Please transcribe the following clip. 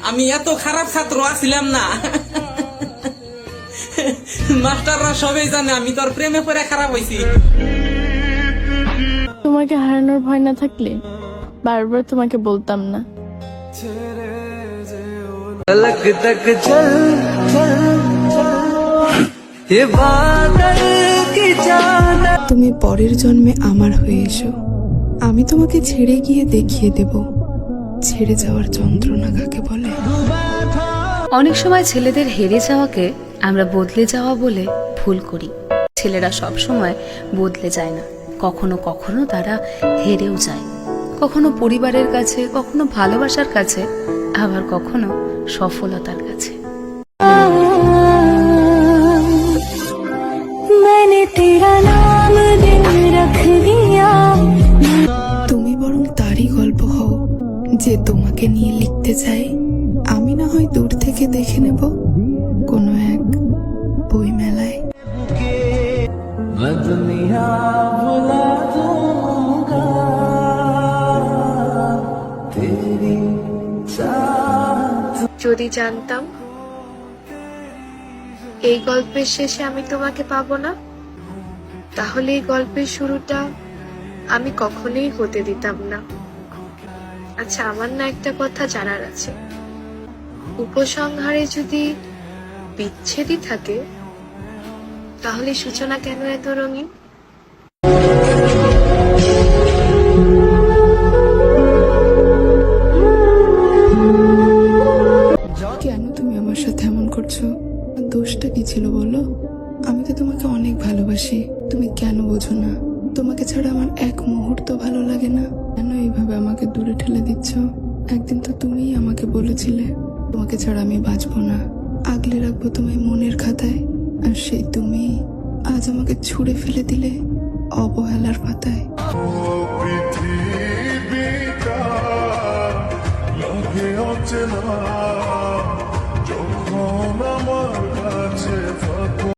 আমি এত খারাপ ছাত্র আছিলাম না। মাস্টাররা সবাই জানে আমি তোর প্রেমে পড়ে খারাপ হয়েছি। তোমাকে হারানোর ভয় না থাকলে বারবার তোমাকে বলতাম না। पलक तक चल चल ये बादल की चादर। তুমি পরের জন্মে আমার হয়ে এসো, আমি তোমাকে ছেড়ে গিয়ে দেখিয়ে দেব ছেড়ে যাওয়ার যন্ত্রণা কাকে বলে। অনেক সময় ছেলেদের হেরে যাওয়াকে আমরা বদলে যাওয়া বলে ভুল করি। ছেলেরা সব সময় বদলে যায় না, কখনো কখনো তারা হেরেও যায়, কখনো পরিবারের কাছে, কখনো ভালোবাসার কাছে, আবার কখনো সফলতার কাছে। তুমি বরং তারই গল্প হও যে তোমাকে নিয়ে লিখতে চাই। আমি না হয় দূর থেকে দেখে নেব কোনো এক বই মেলায়। मैं दुनिया भुला दूंगा तेरी साथ। যদি জানতাম এই গল্পের শেষে আমি তোমাকে পাবো না, তাহলে এই গল্পের শুরুটা আমি কখনোই হতে দিতাম না। আচ্ছা, আমার না একটা কথা জানার আছে, উপসংহারে যদি বিচ্ছেদই থাকে তাহলে সূচনা কেন এত রঙিন? কেন তুমি আমার সাথে এমন করছো? দোষটা কি ছিল বলো? আমি তো তোমাকে অনেক ভালোবাসি, তুমি কেন বোঝো না? তোমাকে ছাড়া আমার এক মুহূর্ত ভালো লাগে না। কেন এইভাবে আমাকে দূরে ঠেলে দিচ্ছ? একদিন তো তুমিই আমাকে বলেছিলে তোমাকে ছাড়া আমি বাঁচবো না, আগলে রাখবো তোমায় মনের খাতায়। আর সেই তুমি আজ আমাকে ছুঁড়ে ফেলে দিলে অবহেলার পাতায়। পৃথিবীটা লাগে অচেনা।